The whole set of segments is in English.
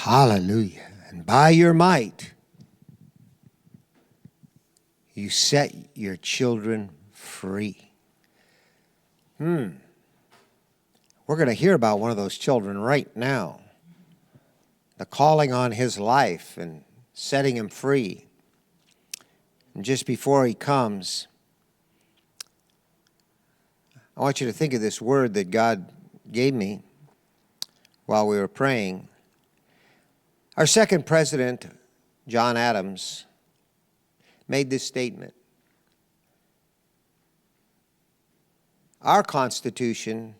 Hallelujah. And by your might, you set your children free. We're going to hear about one of those children right now. The calling on his life and setting him free. And just before he comes, I want you to think of this word that God gave me while we were praying. Our second president, John Adams, made this statement. Our Constitution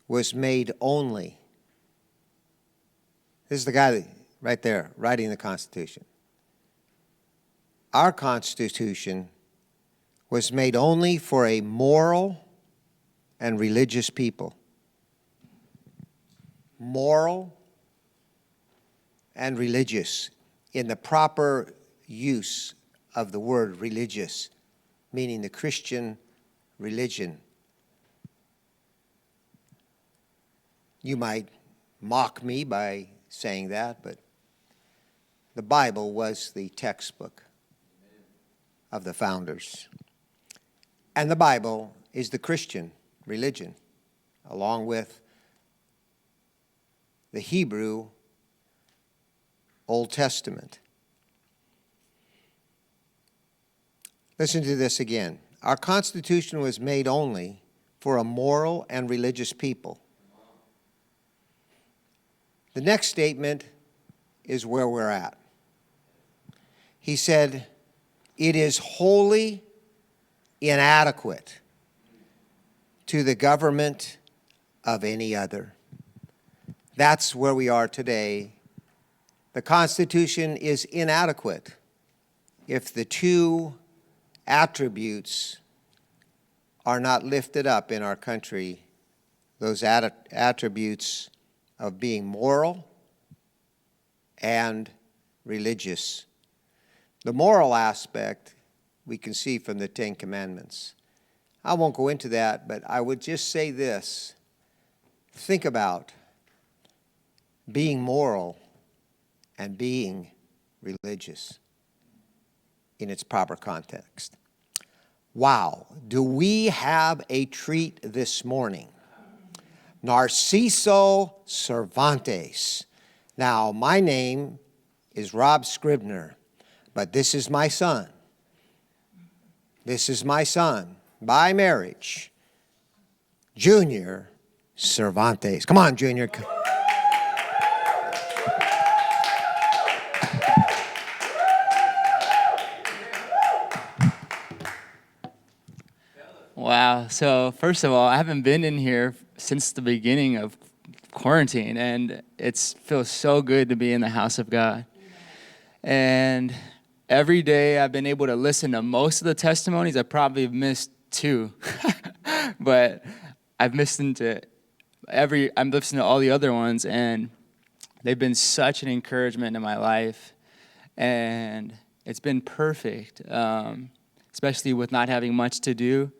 was made only. This is the guy right there writing the Constitution. Our Constitution was made only for a moral and religious people. Moral and religious, in the proper use of the word religious, meaning the Christian religion. You might mock me by saying that, but the Bible was the textbook of the founders. And the Bible is the Christian religion, along with the Hebrew Old Testament. Listen to this again. Our Constitution was made only for a moral and religious people. The next statement is where we're at. He said, it is wholly inadequate to the government of any other. That's where we are today. The Constitution is inadequate if the two attributes are not lifted up in our country, those attributes of being moral and religious. The moral aspect we can see from the Ten Commandments. I won't go into that, but I would just say this. Think about being moral and being religious in its proper context. Wow, do we have a treat this morning? Narciso Cervantes. Now, my name is Rob Scribner, but this is my son. This is my son, by marriage, Junior Cervantes. Come on, Junior. Wow. So first of all, I haven't been in here since the beginning of quarantine, and it feels so good to be in the house of God. And every day I've been able to listen to most of the testimonies. I probably have missed two, but I've listened to I'm listening to all the other ones, and they've been such an encouragement in my life, and it's been perfect, especially with not having much to do.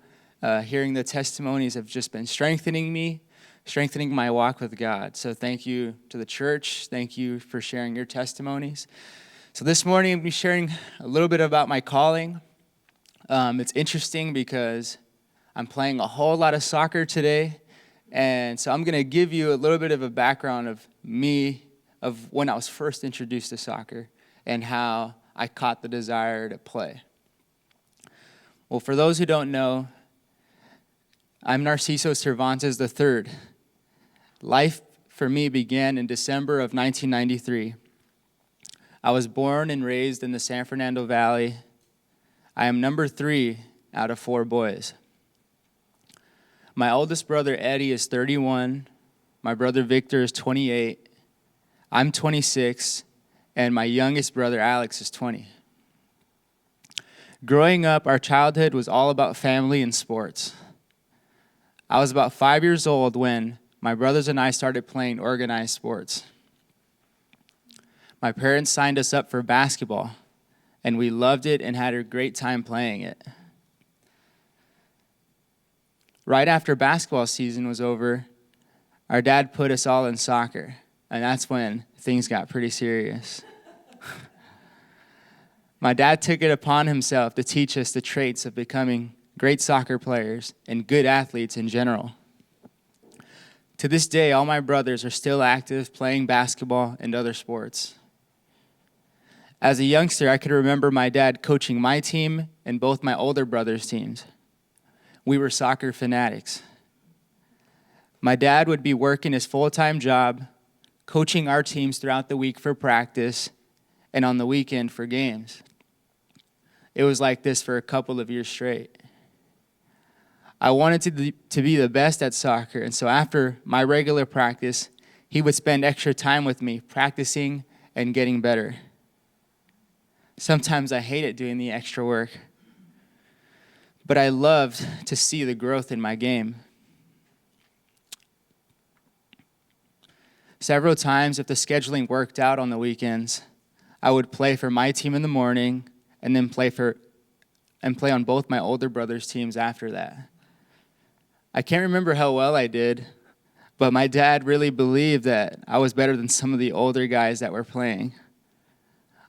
Hearing the testimonies have just been strengthening me, strengthening my walk with God. So thank you to the church. Thank you for sharing your testimonies. So this morning, I'll be sharing a little bit about my calling. It's interesting because I'm playing a whole lot of soccer today. And so I'm going to give you a little bit of a background of me, of when I was first introduced to soccer and how I caught the desire to play. Well, for those who don't know, I'm Narciso Cervantes III. Life for me began in December of 1993. I was born and raised in the San Fernando Valley. I am number 3 out of 4 boys. My oldest brother, Eddie, is 31. My brother, Victor, is 28. I'm 26. And my youngest brother, Alex, is 20. Growing up, our childhood was all about family and sports. I was about 5 years old when my brothers and I started playing organized sports. My parents signed us up for basketball, and we loved it and had a great time playing it. Right after basketball season was over, our dad put us all in soccer. and that's when things got pretty serious. My dad took it upon himself to teach us the traits of becoming great soccer players and good athletes in general. To this day, all my brothers are still active playing basketball and other sports. As a youngster, I could remember my dad coaching my team and both my older brothers' teams. We were soccer fanatics. My dad would be working his full-time job, coaching our teams throughout the week for practice, and on the weekend for games. It was like this for a couple of years straight. I wanted to be the best at soccer, and so after my regular practice, he would spend extra time with me practicing and getting better. Sometimes I hated doing the extra work, but I loved to see the growth in my game. Several times, if the scheduling worked out on the weekends, I would play for my team in the morning and then play on both my older brothers' teams after that. I can't remember how well I did, but my dad really believed that I was better than some of the older guys that were playing.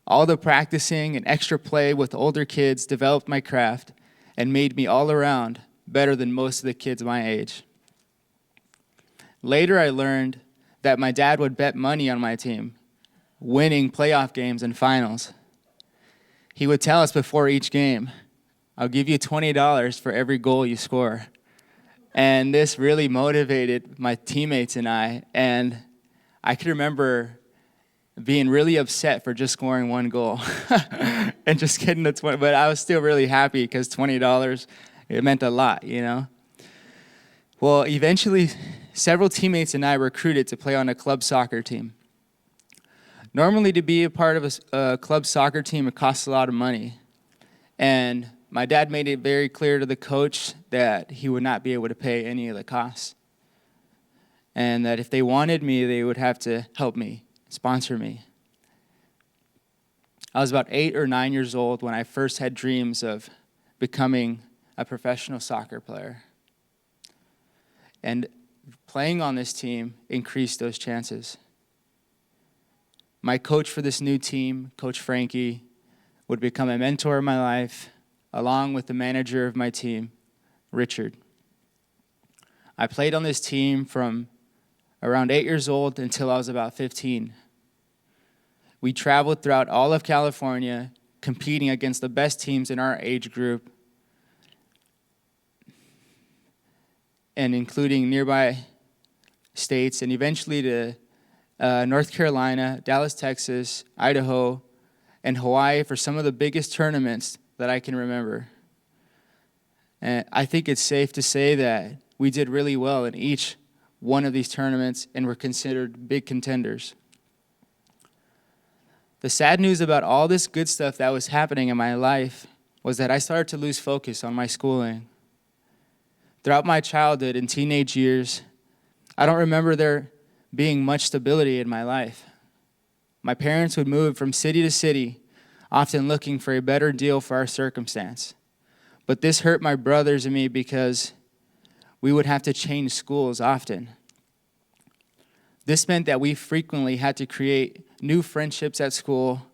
All the practicing and extra play with older kids developed my craft and made me all around better than most of the kids my age. Later, I learned that my dad would bet money on my team, winning playoff games and finals. He would tell us before each game, "I'll give you $20 for every goal you score." And this really motivated my teammates and and I can remember being really upset for just scoring one goal and just getting the 20, but I was still really happy because $20, it meant a lot, you know? Well, eventually, several teammates and I recruited to play on a club soccer team. Normally, to be a part of a club soccer team, it costs a lot of money. And my dad made it very clear to the coach that he would not be able to pay any of the costs. And that if they wanted me, they would have to help me, sponsor me. I was about 8 or 9 years old when I first had dreams of becoming a professional soccer player. And playing on this team increased those chances. My coach for this new team, Coach Frankie, would become a mentor in my life, along with the manager of my team, Richard. I played on this team from around 8 years old until I was about 15. We traveled throughout all of California, competing against the best teams in our age group, and including nearby states, and eventually to North Carolina, Dallas, Texas, Idaho, and Hawaii for some of the biggest tournaments that I can remember. And I think it's safe to say that we did really well in each one of these tournaments and were considered big contenders. The sad news about all this good stuff that was happening in my life was that I started to lose focus on my schooling. Throughout my childhood and teenage years, I don't remember there being much stability in my life. My parents would move from city to city, often looking for a better deal for our circumstance. But this hurt my brothers and me because we would have to change schools often. This meant that we frequently had to create new friendships at school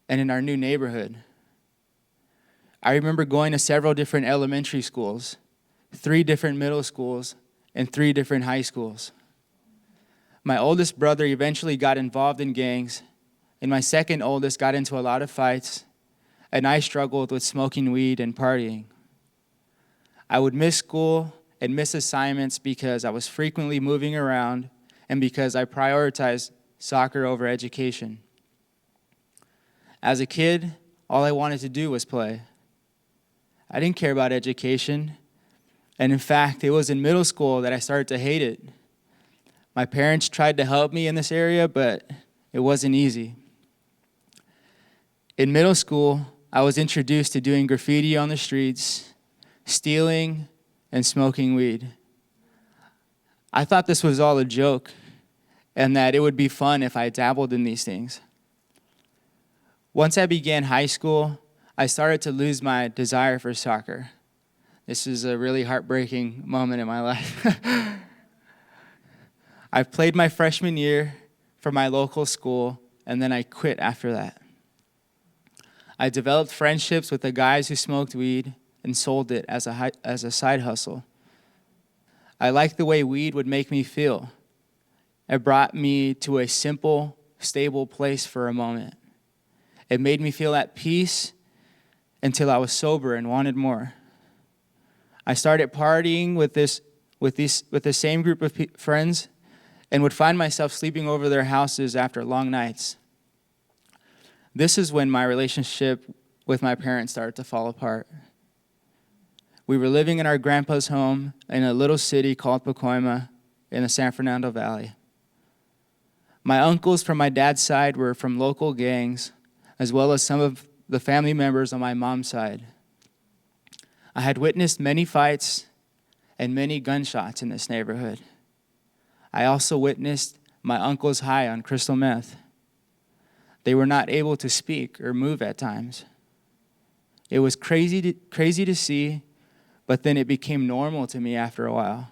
and in our new neighborhood. I remember going to several different elementary schools, 3 different middle schools, and 3 different high schools. My oldest brother eventually got involved in gangs, and my second oldest got into a lot of fights, and I struggled with smoking weed and partying. I would miss school and miss assignments because I was frequently moving around and because I prioritized soccer over education. As a kid, all I wanted to do was play. I didn't care about education, and in fact, it was in middle school that I started to hate it. My parents tried to help me in this area, but it wasn't easy. In middle school, I was introduced to doing graffiti on the streets, stealing, and smoking weed. I thought this was all a joke and that it would be fun if I dabbled in these things. Once I began high school, I started to lose my desire for soccer. This is a really heartbreaking moment in my life. I played my freshman year, for my local school, and then I quit after that. I developed friendships with the guys who smoked weed and sold it as a side hustle. I liked the way weed would make me feel. It brought me to a simple, stable place for a moment. It made me feel at peace until I was sober and wanted more. I started partying with the same group of friends and would find myself sleeping over their houses after long nights. This is when my relationship with my parents started to fall apart. We were living in our grandpa's home in a little city called Pacoima in the San Fernando Valley. My uncles from my dad's side were from local gangs, as well as some of the family members on my mom's side. I had witnessed many fights and many gunshots in this neighborhood. I also witnessed my uncles high on crystal meth. They were not able to speak or move at times. It was crazy to see, but then it became normal to me after a while.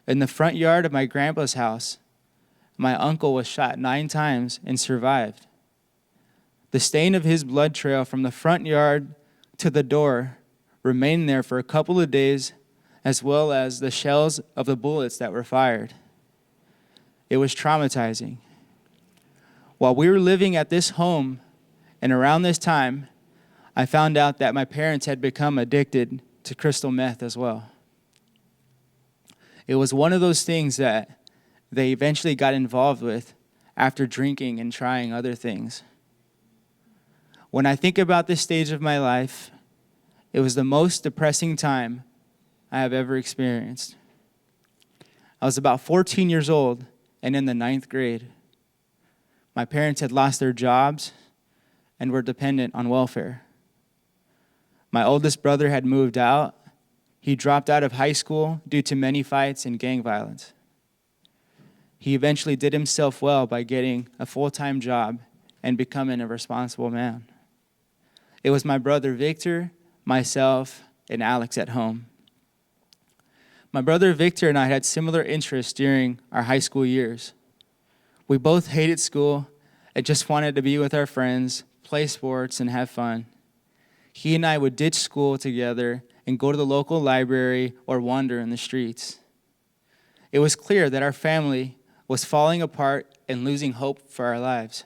In the front yard of my grandpa's house, my uncle was shot 9 times and survived. The stain of his blood trail from the front yard to the door remained there for a couple of days, as well as the shells of the bullets that were fired. It was traumatizing. While we were living at this home, and around this time, I found out that my parents had become addicted to crystal meth as well. It was one of those things that they eventually got involved with after drinking and trying other things. When I think about this stage of my life, it was the most depressing time I have ever experienced. I was about 14 years old and in the 9th grade. My parents had lost their jobs and were dependent on welfare. My oldest brother had moved out. He dropped out of high school due to many fights and gang violence. He eventually did himself well by getting a full-time job and becoming a responsible man. It was my brother Victor, myself, and Alex at home. My brother Victor and I had similar interests during our high school years. We both hated school and just wanted to be with our friends, play sports, and have fun. He and I would ditch school together and go to the local library or wander in the streets. It was clear that our family was falling apart and losing hope for our lives.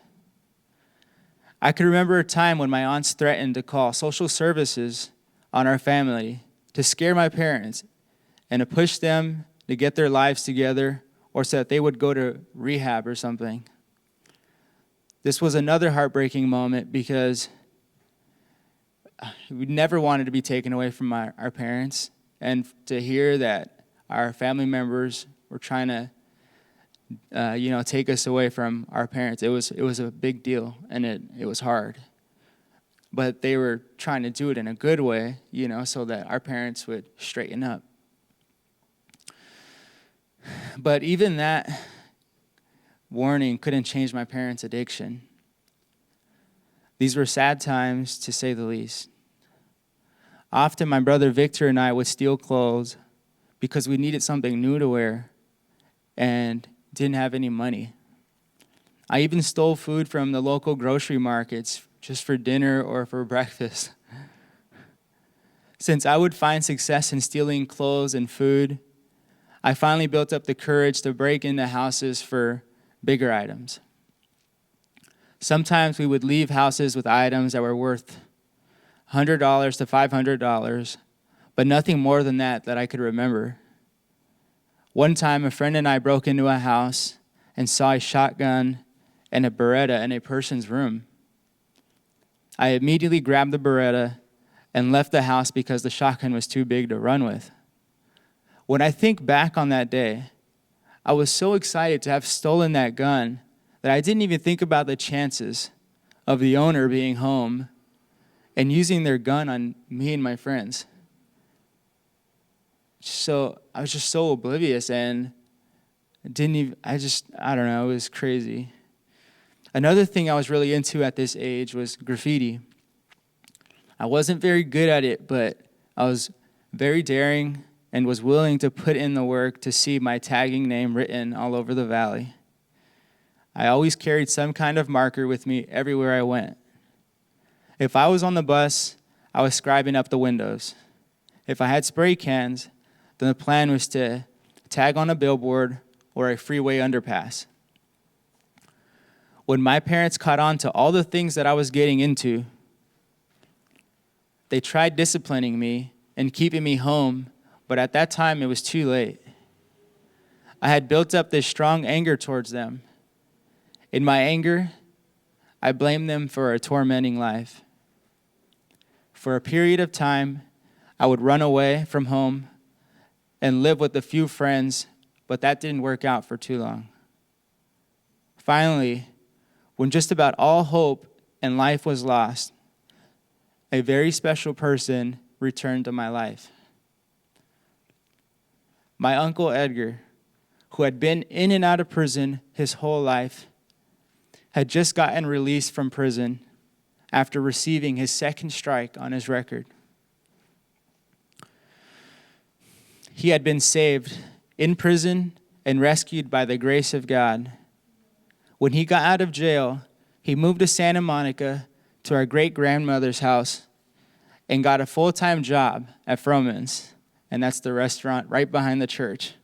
I could remember a time when my aunts threatened to call social services on our family to scare my parents and to push them to get their lives together or so that they would go to rehab or something. This was another heartbreaking moment because we never wanted to be taken away from our parents, and to hear that our family members were trying to take us away from our parents, it was a big deal, and it was hard. But they were trying to do it in a good way, so that our parents would straighten up. But even that warning couldn't change my parents' addiction. These were sad times, to say the least. Often my brother Victor and I would steal clothes because we needed something new to wear and didn't have any money. I even stole food from the local grocery markets just for dinner or for breakfast. Since I would find success in stealing clothes and food, I finally built up the courage to break into houses for bigger items. Sometimes we would leave houses with items that were worth $100 to $500, but nothing more than that I could remember. One time, a friend and I broke into a house and saw a shotgun and a Beretta in a person's room. I immediately grabbed the Beretta and left the house because the shotgun was too big to run with. When I think back on that day, I was so excited to have stolen that gun that I didn't even think about the chances of the owner being home and using their gun on me and my friends. So I was just so oblivious and I don't know, it was crazy. Another thing I was really into at this age was graffiti. I wasn't very good at it, but I was very daring and was willing to put in the work to see my tagging name written all over the valley. I always carried some kind of marker with me everywhere I went. If I was on the bus, I was scribing up the windows. If I had spray cans, then the plan was to tag on a billboard or a freeway underpass. When my parents caught on to all the things that I was getting into, they tried disciplining me and keeping me home, but at that time it was too late. I had built up this strong anger towards them. In my anger, I blamed them for a tormenting life. For a period of time, I would run away from home and live with a few friends, but that didn't work out for too long. Finally, when just about all hope and life was lost, a very special person returned to my life. My uncle Edgar, who had been in and out of prison his whole life, had just gotten released from prison after receiving his second strike on his record. He had been saved in prison and rescued by the grace of God. When he got out of jail, he moved to Santa Monica to our great-grandmother's house and got a full-time job at Froman's, and that's the restaurant right behind the church.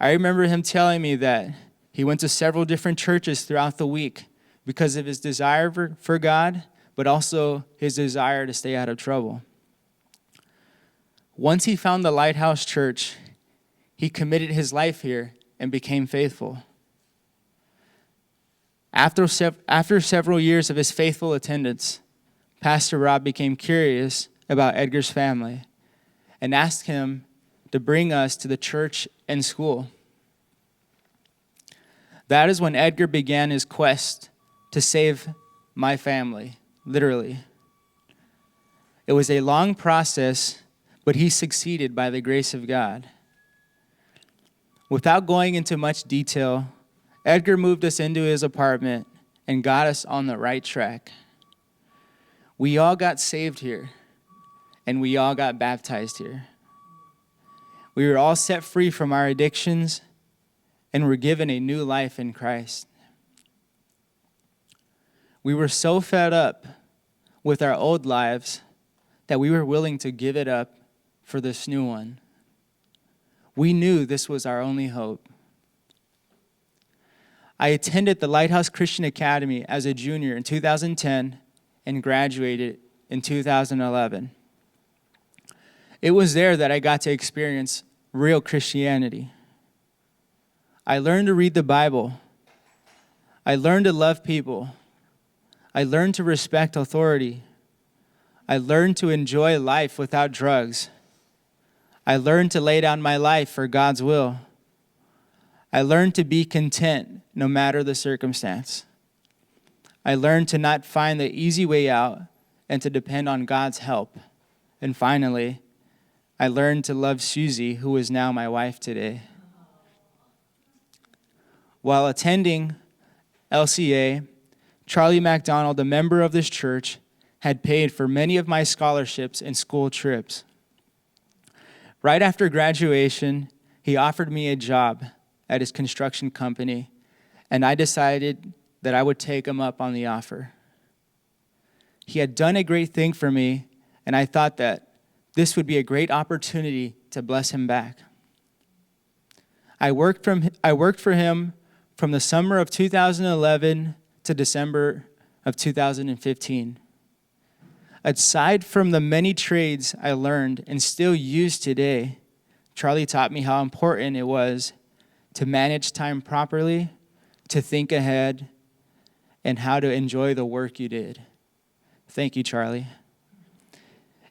I remember him telling me that he went to several different churches throughout the week because of his desire for God, but also his desire to stay out of trouble. Once he found the Lighthouse Church, he committed his life here and became faithful. After several years of his faithful attendance, Pastor Rob became curious about Edgar's family and asked him to bring us to the church and school. That is when Edgar began his quest to save my family, literally. It was a long process, but he succeeded by the grace of God. Without going into much detail, Edgar moved us into his apartment and got us on the right track. We all got saved here, and we all got baptized here. We were all set free from our addictions and were given a new life in Christ. We were so fed up with our old lives that we were willing to give it up for this new one. We knew this was our only hope. I attended the Lighthouse Christian Academy as a junior in 2010 and graduated in 2011. It was there that I got to experience real Christianity. I learned to read the Bible. I learned to love people. I learned to respect authority. I learned to enjoy life without drugs. I learned to lay down my life for God's will. I learned to be content no matter the circumstance. I learned to not find the easy way out and to depend on God's help. And finally, I learned to love Susie, who is now my wife today. While attending LCA, Charlie MacDonald, a member of this church, had paid for many of my scholarships and school trips. Right after graduation, he offered me a job at his construction company, and I decided that I would take him up on the offer. He had done a great thing for me, and I thought that this would be a great opportunity to bless him back. I worked for him from the summer of 2011 to December of 2015. Aside from the many trades I learned and still use today, Charlie taught me how important it was to manage time properly, to think ahead, and how to enjoy the work you did. Thank you, Charlie.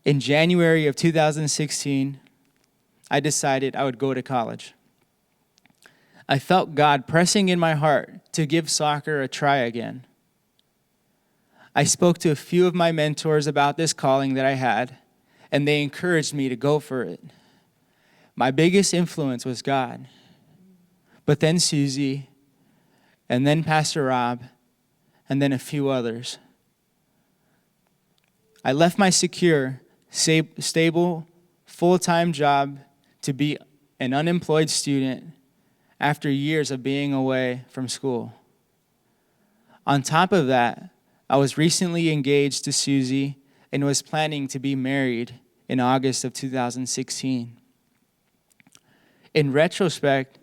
In January of 2016, I decided I would go to college. I felt God pressing in my heart to give soccer a try again. I spoke to a few of my mentors about this calling that I had, and they encouraged me to go for it. My biggest influence was God, but then Susie, and then Pastor Rob, and then a few others. I left my secure, stable, full-time job to be an unemployed student after years of being away from school. On top of that, I was recently engaged to Susie and was planning to be married in August of 2016. In retrospect,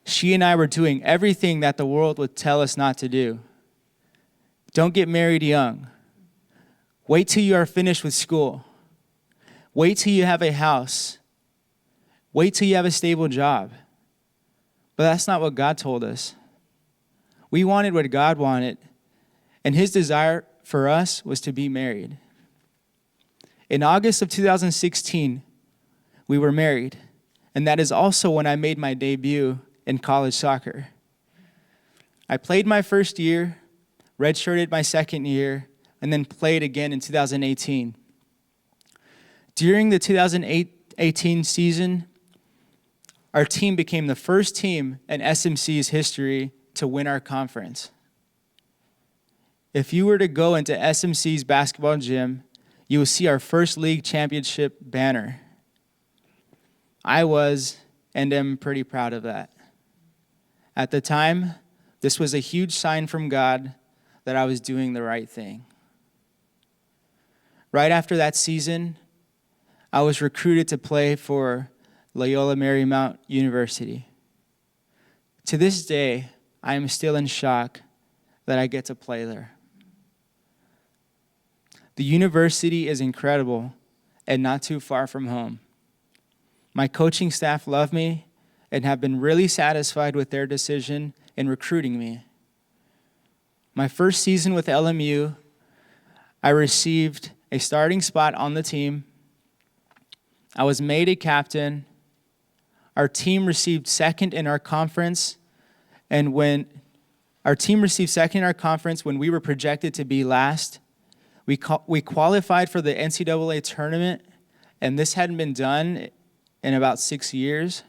she and I were doing everything that the world would tell us not to do. Don't get married young. Wait till you are finished with school. Wait till you have a house. Wait till you have a stable job. But that's not what God told us. We wanted what God wanted, and his desire for us was to be married. In August of 2016, we were married, and that is also when I made my debut in college soccer. I played my first year, redshirted my second year, and then played again in 2018. During the 2018 season, our team became the first team in SMC's history to win our conference. If you were to go into SMC's basketball gym, you will see our first league championship banner. I was and am pretty proud of that. At the time, this was a huge sign from God that I was doing the right thing. Right after that season, I was recruited to play for Loyola Marymount University. To this day, I am still in shock that I get to play there. The university is incredible and not too far from home. My coaching staff love me and have been really satisfied with their decision in recruiting me. My first season with LMU, I received a starting spot on the team. I was made a captain. Our team received second in our conference, and when we were projected to be last, we qualified for the NCAA tournament, and this hadn't been done in about 6 years.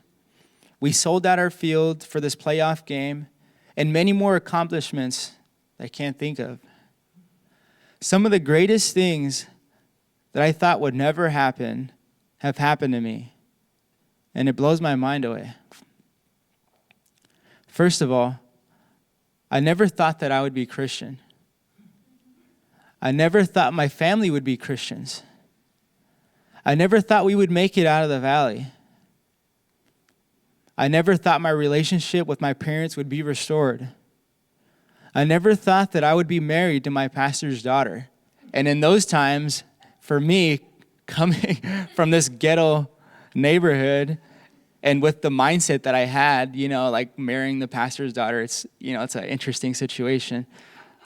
We sold out our field for this playoff game, and many more accomplishments I can't think of. Some of the greatest things that I thought would never happen have happened to me, and it blows my mind away. First of all, I never thought that I would be Christian. I never thought my family would be Christians. I never thought we would make it out of the valley. I never thought my relationship with my parents would be restored. I never thought that I would be married to my pastor's daughter. And in those times, for me, coming from this ghetto neighborhood and with the mindset that I had, like marrying the pastor's daughter, it's an interesting situation.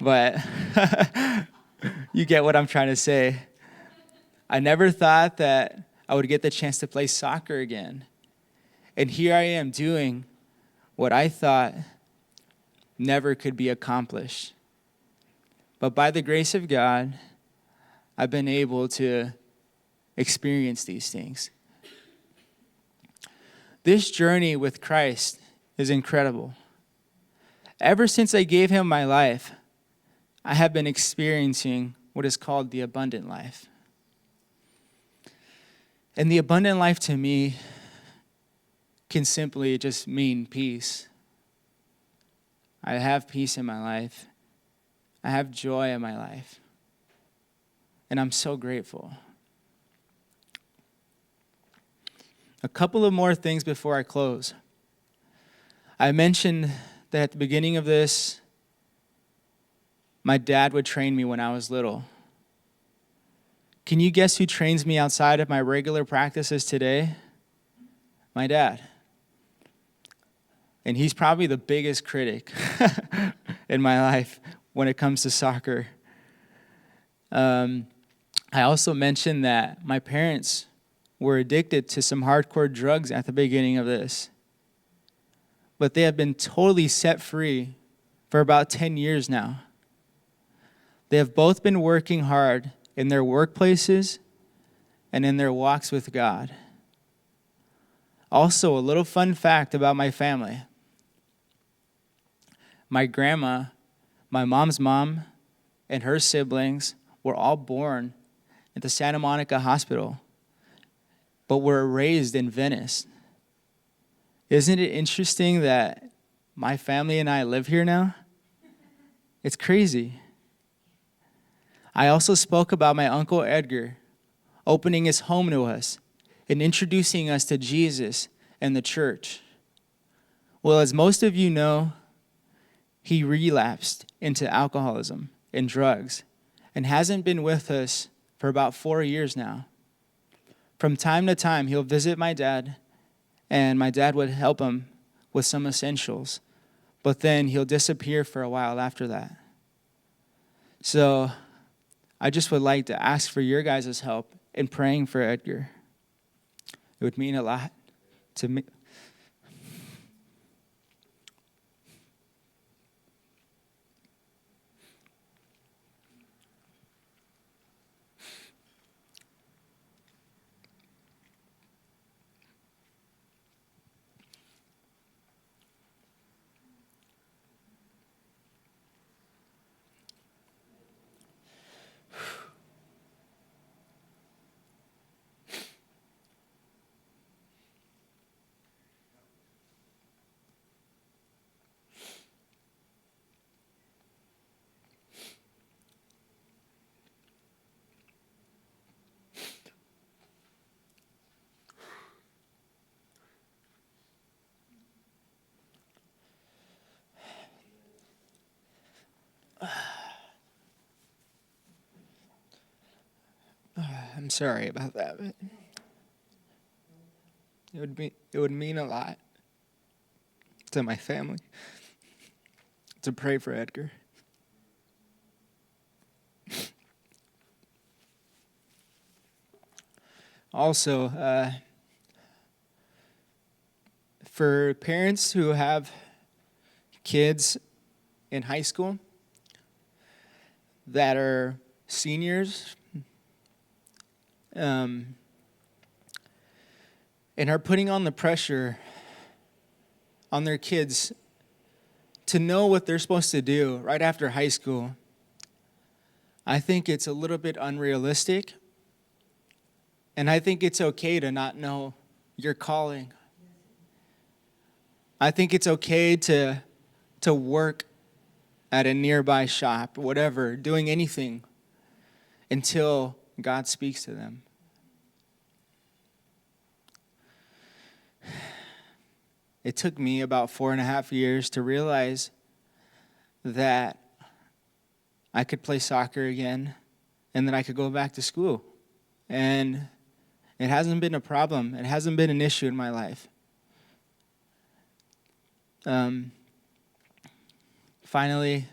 But you get what I'm trying to say. I never thought that I would get the chance to play soccer again. And here I am doing what I thought never could be accomplished. But by the grace of God, I've been able to experience these things. This journey with Christ is incredible. Ever since I gave him my life, I have been experiencing what is called the abundant life. And the abundant life to me can simply just mean peace. I have peace in my life. I have joy in my life. And I'm so grateful. A couple of more things before I close. I mentioned that at the beginning of this, my dad would train me when I was little. Can you guess who trains me outside of my regular practices today? My dad. And he's probably the biggest critic in my life when it comes to soccer. I also mentioned that my parents were addicted to some hardcore drugs at the beginning of this. But they have been totally set free for about 10 years now. They have both been working hard in their workplaces and in their walks with God. Also, a little fun fact about my family. My grandma, my mom's mom, and her siblings were all born at the Santa Monica Hospital, but were raised in Venice. Isn't it interesting that my family and I live here now. It's crazy. I also spoke about my Uncle Edgar opening his home to us and introducing us to Jesus and the church. Well, as most of you know, he relapsed into alcoholism and drugs and hasn't been with us for about 4 years now. From time to time, he'll visit my dad, and my dad would help him with some essentials, but then he'll disappear for a while after that. So I just would like to ask for your guys' help in praying for Edgar. It would mean a lot to me. I'm sorry about that, but it would mean a lot to my family to pray for Edgar. Also, for parents who have kids in high school that are seniors, and are putting on the pressure on their kids to know what they're supposed to do right after high school, I think it's a little bit unrealistic. And I think it's okay to not know your calling. I think it's okay to work at a nearby shop, whatever, doing anything until God speaks to them. It took me about 4.5 years to realize that I could play soccer again and that I could go back to school. And it hasn't been a problem. It hasn't been an issue in my life. Finally,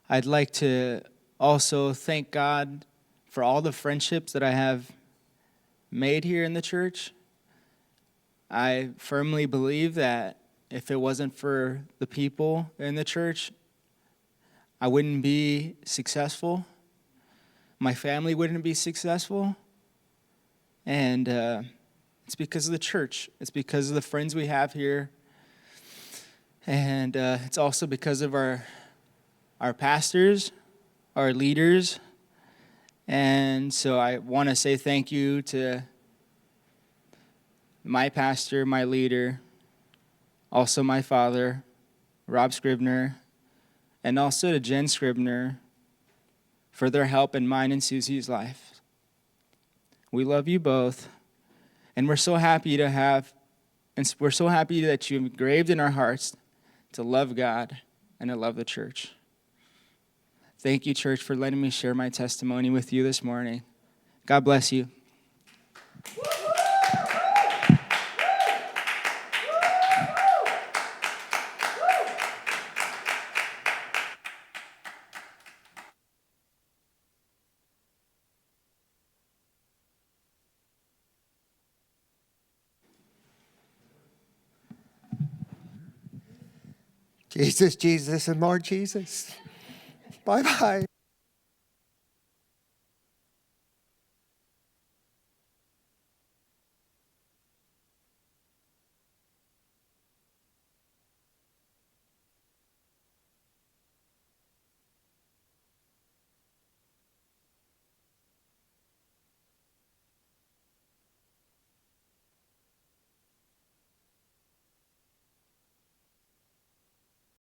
I'd like to also thank God for all the friendships that I have made here in the church. I firmly believe that if it wasn't for the people in the church, I wouldn't be successful. My family wouldn't be successful. And it's because of the church. It's because of the friends we have here. And it's also because of our pastors, our leaders. And so I want to say thank you to my pastor, my leader, also my father, Rob Scribner, and also to Jen Scribner for their help in mine and Susie's life. We love you both, and we're so happy that you've engraved in our hearts to love God and to love the church. Thank you, church, for letting me share my testimony with you this morning. God bless you. Jesus, Jesus, and more Jesus. Bye-bye.